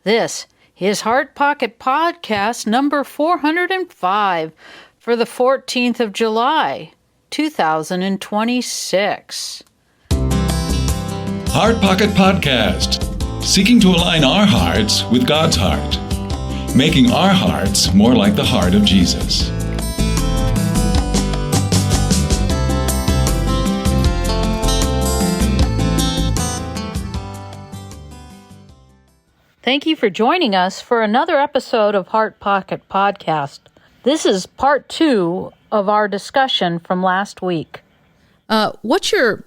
This is Heart Pocket Podcast number 405 for the 14th of July, 2026. Heart Pocket Podcast, seeking to align our hearts with God's heart, making our hearts more like the heart of Jesus. Thank you for joining us for another episode of Heart Pocket Podcast. This is part 2 of our discussion from last week. What's your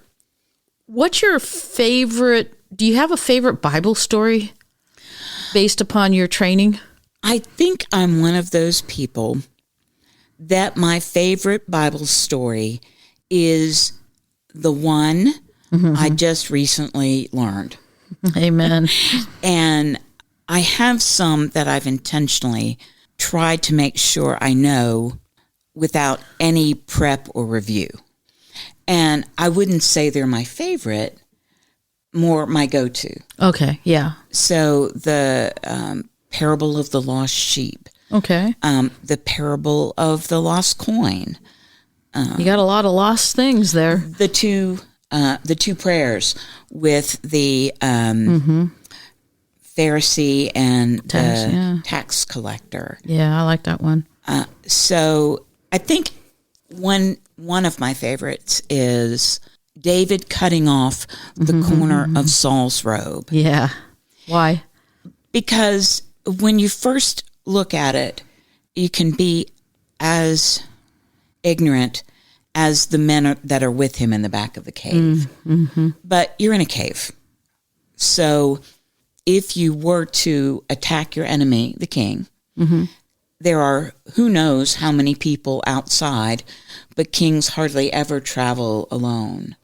favorite? Do you have a favorite Bible story based upon your training? I think I'm one of those people that my favorite Bible story is the one I just recently learned. Amen. And I have some that I've intentionally tried to make sure I know without any prep or review. And I wouldn't say they're my favorite, more my go-to. Okay, yeah. So the parable of the lost sheep. Okay. The parable of the lost coin. You got a lot of lost things there. The two prayers with the Pharisee and tax collector. Yeah, I like that one. So I think one of my favorites is David cutting off the corner of Saul's robe. Yeah. Why? Because when you first look at it, you can be as ignorant as the men that are with him in the back of the cave. But you're in a cave. So if you were to attack your enemy, the king, there are who knows how many people outside, but kings hardly ever travel alone.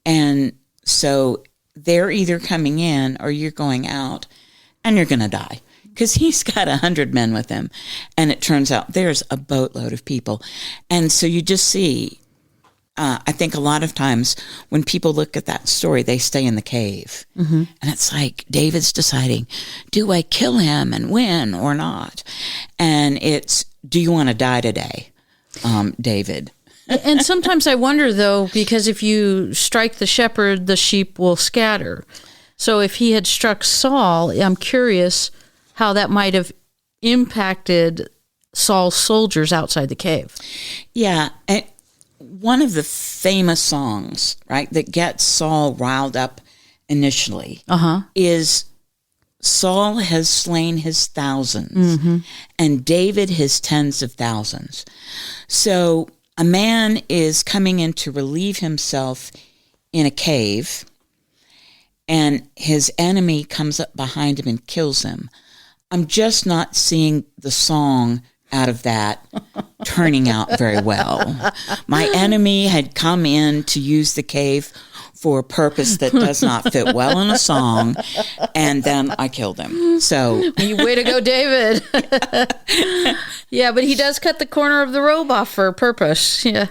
And so they're either coming in or you're going out and you're going to die because he's got 100 men with him. And it turns out there's a boatload of people. And so you just see, I think a lot of times when people look at that story, they stay in the cave. And it's like David's deciding, do I kill him and win or not? And it's, do you want to die today, David? And sometimes I wonder, though, because if you strike the shepherd, the sheep will scatter. So if he had struck Saul, I'm curious how that might have impacted Saul's soldiers outside the cave. Yeah. And one of the famous songs, right, that gets Saul riled up initially is Saul has slain his thousands and David his tens of thousands. So a man is coming in to relieve himself in a cave, and his enemy comes up behind him and kills him. I'm just not seeing the song out of that turning out very well. My enemy had come in to use the cave for a purpose that does not fit well in a song, and then I killed him. So, way to go, David. Yeah, but he does cut the corner of the robe off for a purpose. Yeah.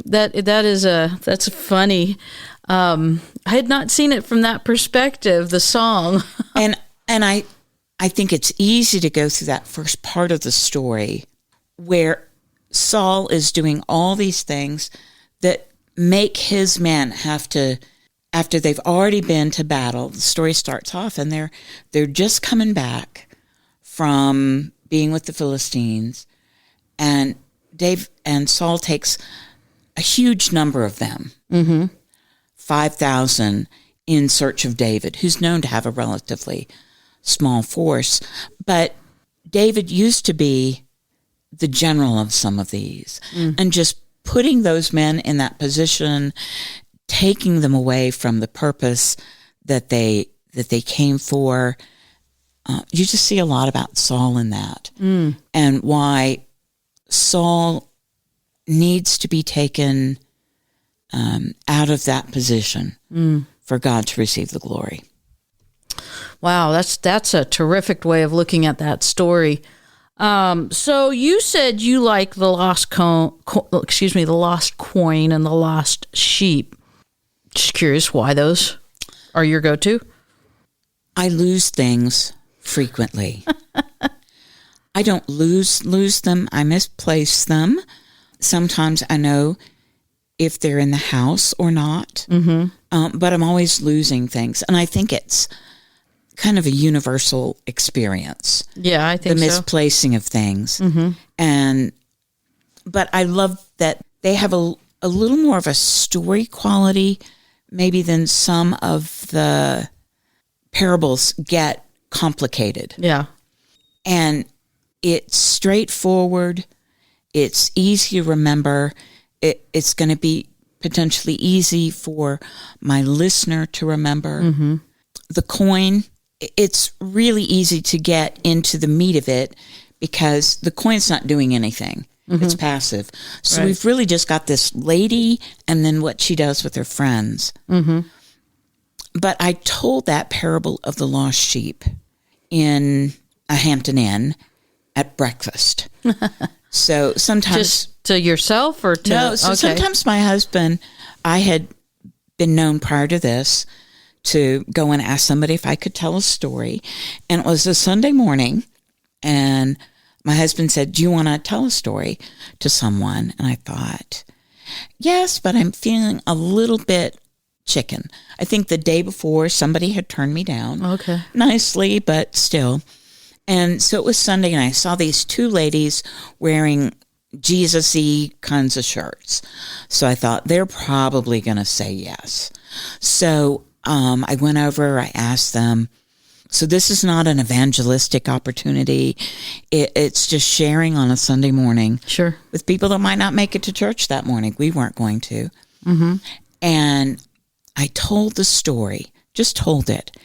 That's funny. I had not seen it from that perspective, the song. and I think it's easy to go through that first part of the story where Saul is doing all these things that make his men have to, after they've already been to battle, the story starts off and they're just coming back from being with the Philistines, and Saul takes a huge number of them, 5,000 in search of David, who's known to have a relatively small force. But David used to be the general of some of these, and just putting those men in that position, taking them away from the purpose that they came for. You just see a lot about Saul in that, and why Saul needs to be taken out of that position for God to receive the glory. Wow, that's a terrific way of looking at that story. So you said you like the lost coin and the lost sheep. Just curious why those are your go-to. I lose things frequently. I don't lose them. I misplace them. Sometimes I know if they're in the house or not, but I'm always losing things. And I think it's kind of a universal experience. Yeah, I think the so. misplacing of things. But I love that they have a little more of a story quality maybe than some of the parables get complicated. Yeah. And it's straightforward. It's easy to remember. It's going to be potentially easy for my listener to remember. The coin, it's really easy to get into the meat of it because the coin's not doing anything. It's passive. So we've really just got this lady and then what she does with her friends. But I told that parable of the lost sheep in a Hampton Inn at breakfast. So sometimes... Just to yourself or to... No, so sometimes my husband, I had been known prior to this to go and ask somebody if I could tell a story. And it was a Sunday morning, and my husband said, "Do you want to tell a story to someone?" And I thought, yes, but I'm feeling a little bit chicken. I think the day before somebody had turned me down. Okay. Nicely, but still. And so it was Sunday, and I saw these two ladies wearing Jesus-y kinds of shirts. So I thought, they're probably going to say yes. So I went over, I asked them. So this is not an evangelistic opportunity. It's just sharing on a Sunday morning. Sure. With people that might not make it to church that morning. We weren't going to. And I told the story, just told it.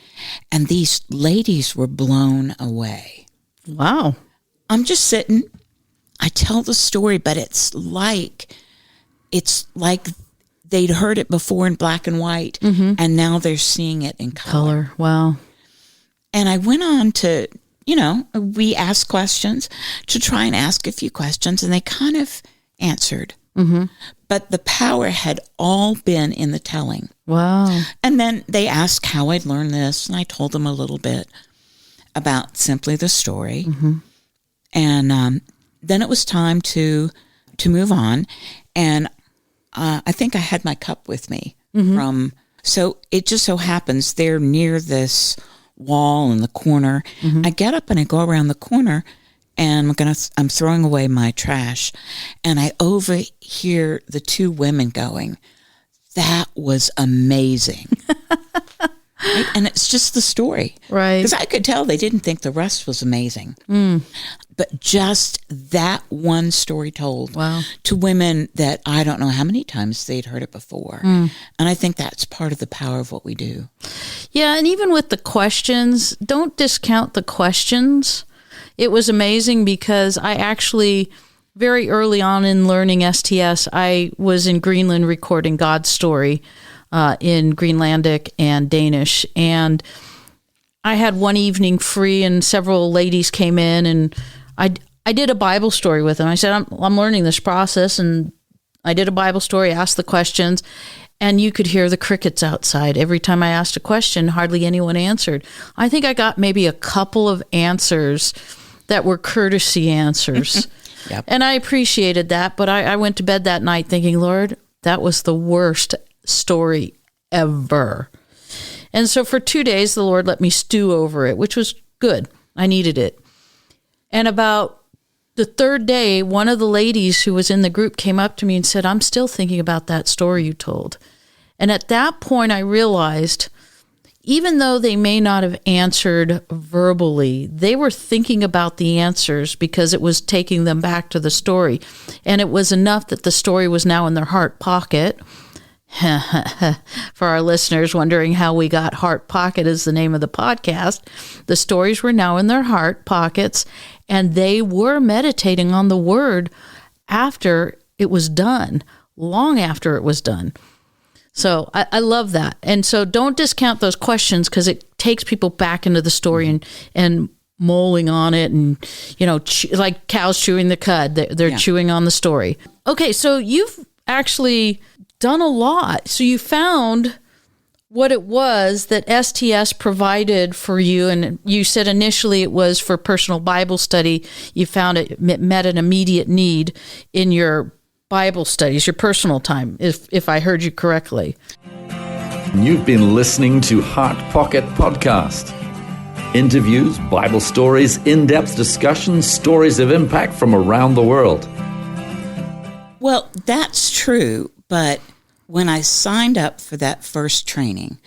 And these ladies were blown away. Wow. I'm just sitting. I tell the story, but it's like they'd heard it before in black and white, and now they're seeing it in color. Wow. And I went on to, we asked questions to try and ask a few questions, and they kind of answered. But the power had all been in the telling. Wow. And then they asked how I'd learned this, and I told them a little bit about simply the story. And then it was time to move on. And I think I had my cup with me so it just so happens they're near this wall in the corner. I get up and I go around the corner, and I'm throwing away my trash, and I overhear the two women going, "That was amazing." Right? And it's just the story. Right. Because I could tell they didn't think the rest was amazing. But just that one story told to women that I don't know how many times they'd heard it before. And I think that's part of the power of what we do. Yeah, and even with the questions, don't discount the questions. It was amazing because I actually, very early on in learning STS, I was in Greenland recording God's story in Greenlandic and Danish. And I had one evening free, and several ladies came in, and I did a Bible story with them. I said, I'm learning this process, and I did a Bible story, asked the questions, and you could hear the crickets outside. Every time I asked a question, hardly anyone answered. I think I got maybe a couple of answers that were courtesy answers. And I appreciated that, but I went to bed that night thinking, Lord, that was the worst story ever. And so for 2 days, the Lord let me stew over it, which was good. I needed it. And about the third day, one of the ladies who was in the group came up to me and said, "I'm still thinking about that story you told." And at that point, I realized, even though they may not have answered verbally, they were thinking about the answers because it was taking them back to the story. And it was enough that the story was now in their heart pocket. For our listeners wondering how we got Heart Pocket as the name of the podcast, the stories were now in their heart pockets, and they were meditating on the word after it was done, long after it was done. So I love that. And so don't discount those questions, because it takes people back into the story and mulling on it, and, like cows chewing the cud, they're chewing on the story. Okay, so you've actually done a lot. So you found what it was that STS provided for you. And you said initially it was for personal Bible study. You found it met an immediate need in your Bible studies, your personal time, if I heard you correctly. You've been listening to Heart Pocket Podcast. Interviews, Bible stories, in-depth discussions, stories of impact from around the world. Well, that's true, but when I signed up for that first training,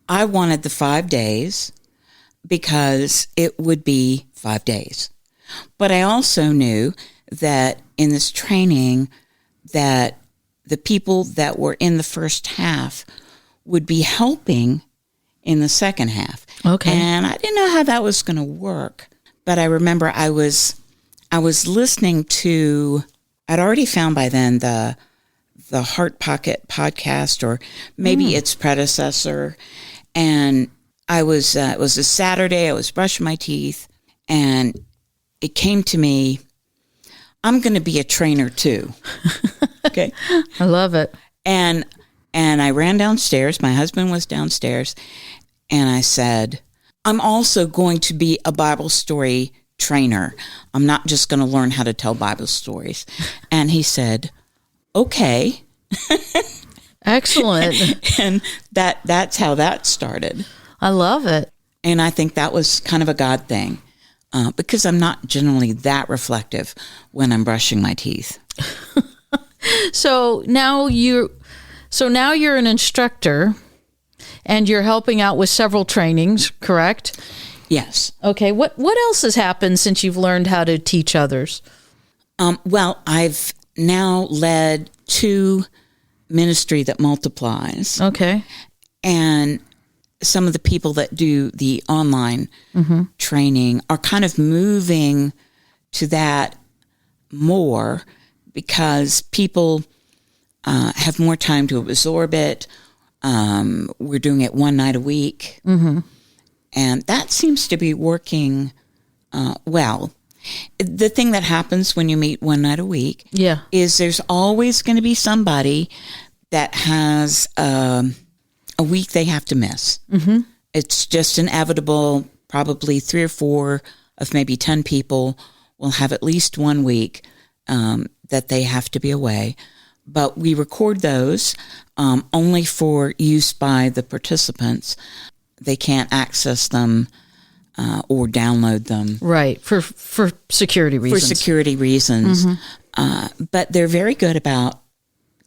I wanted the 5 days because it would be 5 days. But I also knew that in this training that the people that were in the first half would be helping in the second half. Okay. And I didn't know how that was going to work, but I remember I was listening to, I'd already found by then the Heart Pocket podcast, or maybe its predecessor. And it was a Saturday, I was brushing my teeth, and it came to me, I'm going to be a trainer too. Okay. I love it. And I ran downstairs. My husband was downstairs. And I said, I'm also going to be a Bible story trainer. I'm not just going to learn how to tell Bible stories. And he said, okay. Excellent. And that's how that started. I love it. And I think that was kind of a God thing, because I'm not generally that reflective when I'm brushing my teeth. So now you're an instructor, and you're helping out with several trainings, correct? Yes. Okay. What else has happened since you've learned how to teach others? Well, I've now led 2 ministry that multiplies. Okay. And some of the people that do the online training are kind of moving to that more because people have more time to absorb it. We're doing it 1 night a week. Mm-hmm. And that seems to be working well. The thing that happens when you meet 1 night a week is there's always going to be somebody that has a week they have to miss. Mm-hmm. It's just inevitable. Probably 3 or 4 of maybe 10 people will have at least 1 week that they have to be away. But we record those only for use by the participants. They can't access them or download them. Right, for security reasons. For security reasons. Mm-hmm. But they're very good about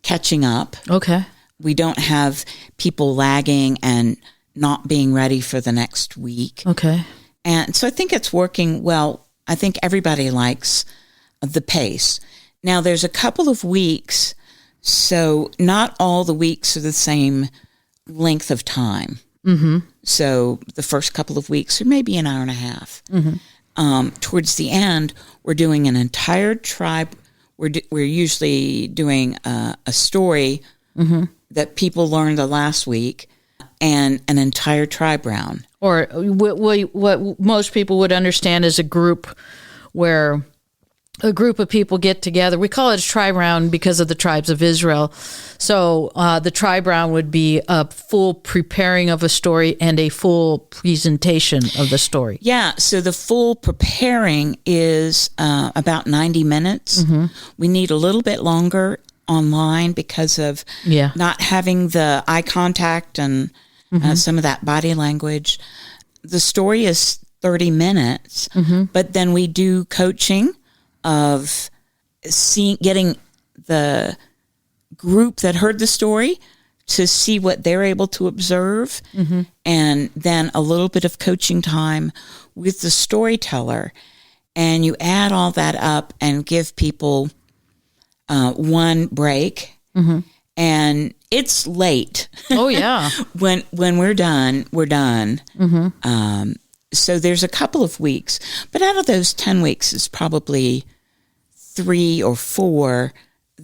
catching up. Okay. We don't have people lagging and not being ready for the next week. Okay. And so I think it's working well. I think everybody likes the pace. Now, there's a couple of weeks, so not all the weeks are the same length of time. Mm-hmm. So the first couple of weeks are maybe an hour and a half. Mm-hmm. Towards the end, we're doing an entire tribe. We're usually doing a story that people learned the last week, and an entire tribe round. Or what most people would understand as a group where a group of people get together. We call it a tribe round because of the tribes of Israel. So the tribe round would be a full preparing of a story and a full presentation of the story. Yeah, so the full preparing is about 90 minutes. Mm-hmm. We need a little bit longer online because of not having the eye contact and some of that body language. The story is 30 minutes, but then we do coaching of getting the group that heard the story to see what they're able to observe, and then a little bit of coaching time with the storyteller. And you add all that up and give people 1 break, and it's late. Oh yeah. when we're done, we're done. So there's a couple of weeks, but out of those 10 weeks is probably 3 or 4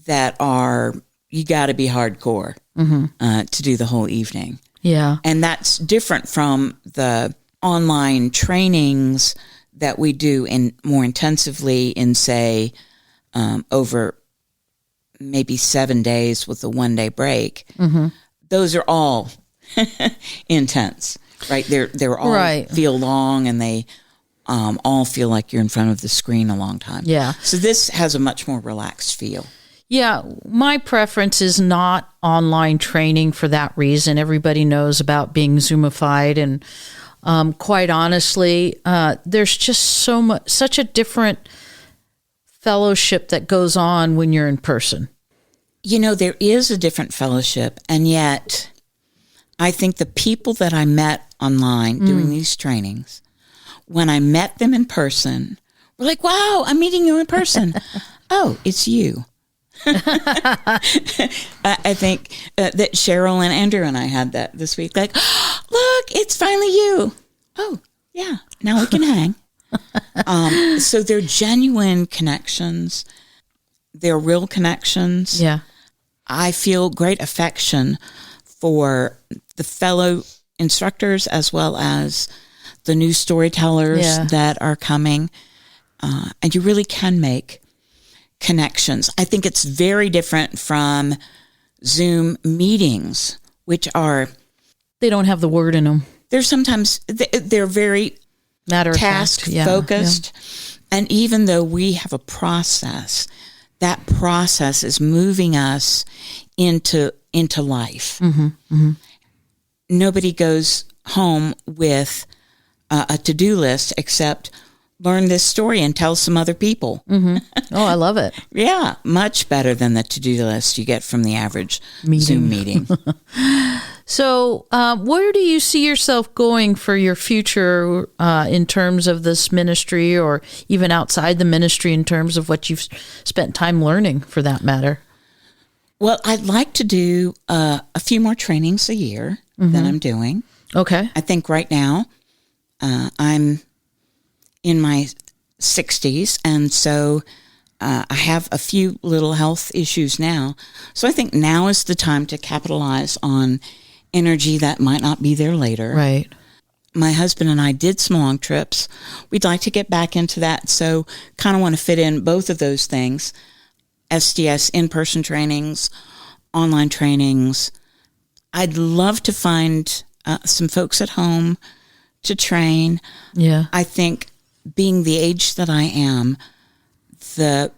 that are, you got to be hardcore to do the whole evening. Yeah. And that's different from the online trainings that we do more intensively in, say, over maybe 7 days with a 1 day break. Those are all intense, right? They're all Right. feel long, and they all feel like you're in front of the screen a long time. Yeah. So this has a much more relaxed feel. Yeah, my preference is not online training for that reason. Everybody knows about being Zoomified, and quite honestly, there's just such a different fellowship that goes on when you're in person. There is a different fellowship, and yet I think the people that I met online doing these trainings, when I met them in person, were like, wow, I'm meeting you in person. Oh, it's you. I think that Cheryl and Andrew and I had that this week. Like, oh, look, it's finally you. Oh, yeah. Now we can hang. So they're genuine connections. They're real connections. Yeah. I feel great affection for the fellow instructors as well as the new storytellers that are coming. And you really can make connections. I think it's very different from Zoom meetings, which are... They don't have the word in them. They're sometimes... They're very Matter of task fact. Yeah, focused. Yeah. And even though we have a process, that process is moving us into life. Mm-hmm, mm-hmm. Nobody goes home with a to-do list except learn this story and tell some other people. Mm-hmm. Oh, I love it. Yeah, much better than the to-do list you get from the average Zoom meeting. So where do you see yourself going for your future in terms of this ministry, or even outside the ministry in terms of what you've spent time learning, for that matter? Well, I'd like to do a few more trainings a year than I'm doing. Okay. I think right now I'm in my 60s, and so I have a few little health issues now. So I think now is the time to capitalize on energy that might not be there later. Right. My husband and I did some long trips. We'd like to get back into that, so kind of want to fit in both of those things. SDS in-person trainings, online trainings. I'd love to find some folks at home to train. Yeah. I think being the age that I am, the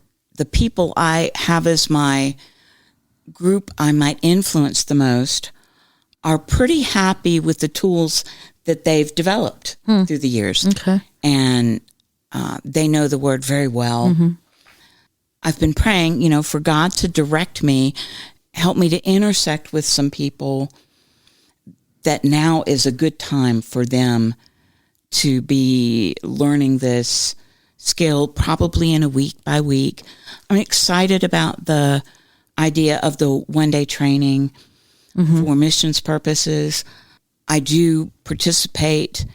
people I have as my group I might influence the most are pretty happy with the tools that they've developed through the years. Okay. And they know the word very well. Mm-hmm. I've been praying, for God to direct me, help me to intersect with some people that now is a good time for them to be learning this skill, probably in a week by week. I'm excited about the idea of the one-day training for missions purposes. I do participate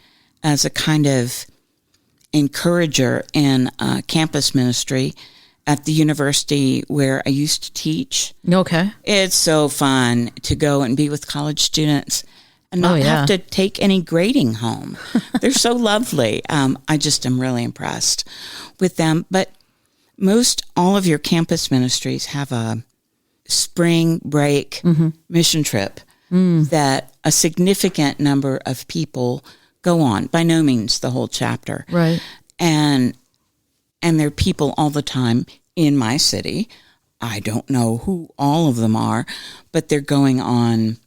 as a kind of encourager in campus ministry at the university where I used to teach. Okay. It's so fun to go and be with college students and not have to take any grading home. They're so lovely. I just am really impressed with them. But most all of your campus ministries have a spring break mission trip that a significant number of people go on. By no means the whole chapter. Right. And there are people all the time in my city. I don't know who all of them are, but they're going on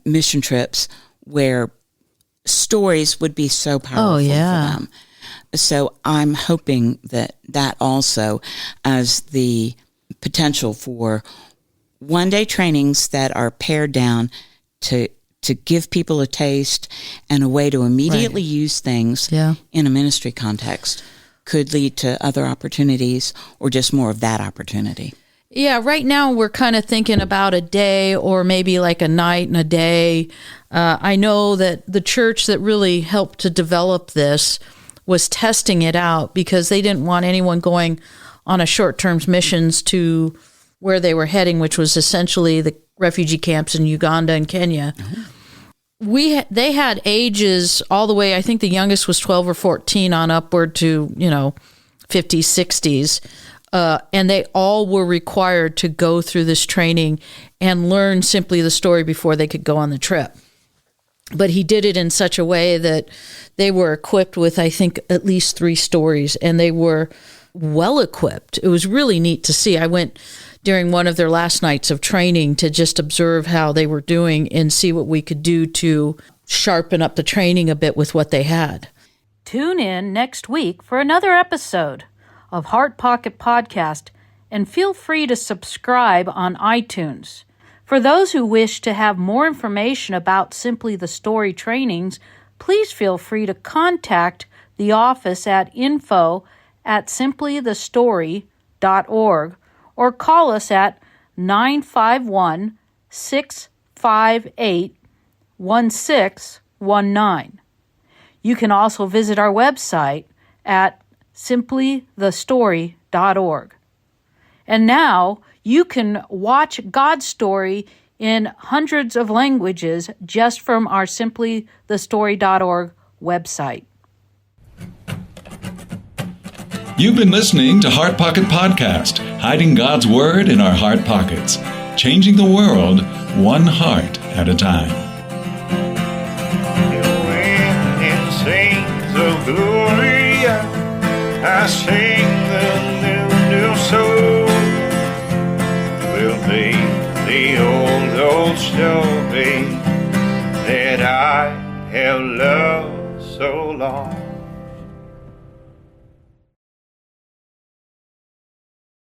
mission trips where stories would be so powerful for them. So I'm hoping that also as the potential for one-day trainings that are pared down to give people a taste and a way to immediately use things in a ministry context could lead to other opportunities or just more of that opportunity. Yeah, right now we're kind of thinking about a day or maybe like a night and a day. I know that the church that really helped to develop this was testing it out because they didn't want anyone going on a short-term missions to where they were heading, which was essentially the refugee camps in Uganda and Kenya. Mm-hmm. They had ages all the way, I think the youngest was 12 or 14 on upward to, 50s, 60s and they all were required to go through this training and learn simply the story before they could go on the trip. But he did it in such a way that they were equipped with, I think, at least 3 stories, and they were well equipped. It was really neat to see. I went during one of their last nights of training to just observe how they were doing and see what we could do to sharpen up the training a bit with what they had. Tune in next week for another episode of Heart Pocket Podcast, and feel free to subscribe on iTunes. For those who wish to have more information about Simply the Story trainings, please feel free to contact the office at info@simplythestory.org or call us at 951-658-1619. You can also visit our website at simplythestory.org. And now you can watch God's story in hundreds of languages just from our simplythestory.org website. You've been listening to Heart Pocket Podcast, hiding God's Word in our heart pockets, changing the world one heart at a time. When it sings of glory, I sing the new soul. Will be the old story that I have loved so long.